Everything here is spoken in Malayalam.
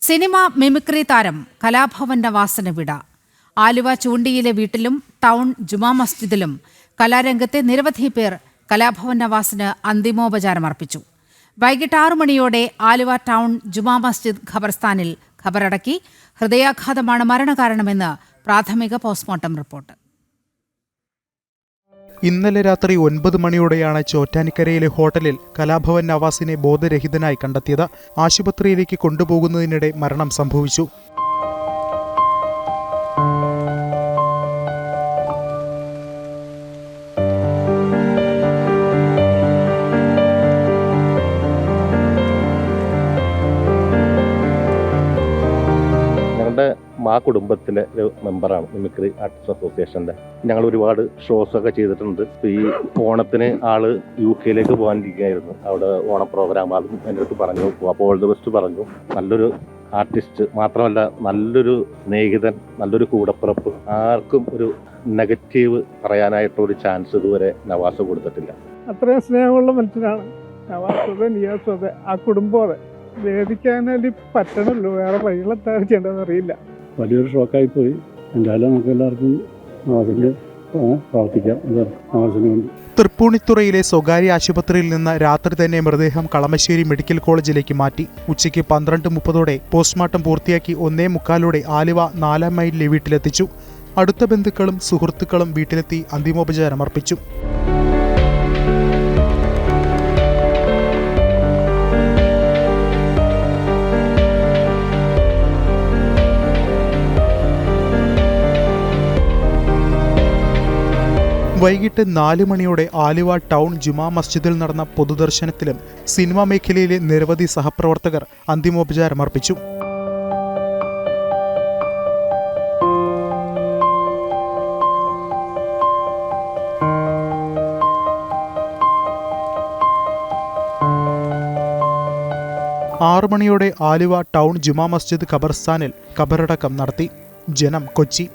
സിനിമ മിമിക്രി താരം കലാഭവൻ നവാസിന് വിട. ആലുവ ചൂണ്ടിയിലെ വീട്ടിലും ടൗൺ ജുമാ മസ്ജിദിലും കലാരംഗത്തെ നിരവധി പേർ കലാഭവൻ നവാസിന് അന്തിമോപചാരമർപ്പിച്ചു. വൈകിട്ട് 6 മണിയോടെ ആലുവ ടൗൺ ജുമാ മസ്ജിദ് ഖബർസ്ഥാനിൽ ഖബറടക്കി. ഹൃദയാഘാതമാണ് മരണകാരണമെന്ന് പ്രാഥമിക പോസ്റ്റ്മോർട്ടം റിപ്പോർട്ട്. ഇന്നലെ രാത്രി 9 മണിയോടെയാണ് ചോറ്റാനിക്കരയിലെ ഹോട്ടലിൽ കലാഭവൻ നവാസിനെ ബോധരഹിതനായി കണ്ടെത്തിയത്. ആശുപത്രിയിലേക്ക് കൊണ്ടുപോകുന്നതിനിടെ മരണം സംഭവിച്ചു. ആ കുടുംബത്തിലെ ഒരു മെമ്പറാണ് മിമിക്രി ആർട്ടിസ്റ്റ് അസോസിയേഷൻ്റെ. ഞങ്ങൾ ഒരുപാട് ഷോസൊക്കെ ചെയ്തിട്ടുണ്ട്. ഈ ഓണത്തിന് ആള് UK പോകാനിരിക്കുകയായിരുന്നു. അവിടെ ഓണം പ്രോഗ്രാം അതും എൻ്റെ അടുത്ത് പറഞ്ഞു. അപ്പോൾ ഓൾ ദി ബെസ്റ്റ് പറഞ്ഞു. നല്ലൊരു ആർട്ടിസ്റ്റ് മാത്രമല്ല, നല്ലൊരു സ്നേഹിതൻ, നല്ലൊരു കൂടപ്പിറപ്പ്. ആർക്കും ഒരു നെഗറ്റീവ് പറയാനായിട്ടൊരു ചാൻസ് ഇതുവരെ നവാസ് കൊടുത്തിട്ടില്ല. അത്രയും സ്നേഹമുള്ള മനുഷ്യനാണ് നവാസ്. നിയാസ് ആ കുടുംബം വേദിക്കാനായി പറ്റണല്ലോ. വേറെ വഴികളെന്താണ് ചെയ്യേണ്ടതെന്ന് അറിയില്ല. വലിയൊരു ഷോക്കായിപ്പോയി. എന്തായാലും നമുക്ക് എല്ലാവർക്കും നവാസിന് പ്രവർത്തിക്കാം. നവാസിന് വേണ്ടി തൃപ്പൂണിത്തുറയിലെ സ്വകാര്യ ആശുപത്രിയിൽ നിന്ന് രാത്രി തന്നെ മൃതദേഹം കളമശ്ശേരി മെഡിക്കൽ കോളേജിലേക്ക് മാറ്റി. ഉച്ചയ്ക്ക് 12:30 പോസ്റ്റ്മോർട്ടം പൂർത്തിയാക്കി 1:45 ആലുവ 4 മൈലിലെ വീട്ടിലെത്തിച്ചു. അടുത്ത ബന്ധുക്കളും സുഹൃത്തുക്കളും വീട്ടിലെത്തി അന്തിമോപചാരം അർപ്പിച്ചു. വൈകിട്ട് 4 മണിയോടെ ആലുവ ടൗൺ ജുമാ മസ്ജിദിൽ നടന്ന പൊതുദർശനത്തിലും സിനിമാ മേഖലയിലെ നിരവധി സഹപ്രവർത്തകർ അന്തിമോപചാരം അർപ്പിച്ചു. ആറ് മണിയോടെ ആലുവ ടൗൺ ജുമാ മസ്ജിദ് ഖബർസ്ഥാനിൽ ഖബറടക്കം നടത്തി. ജനം, കൊച്ചി.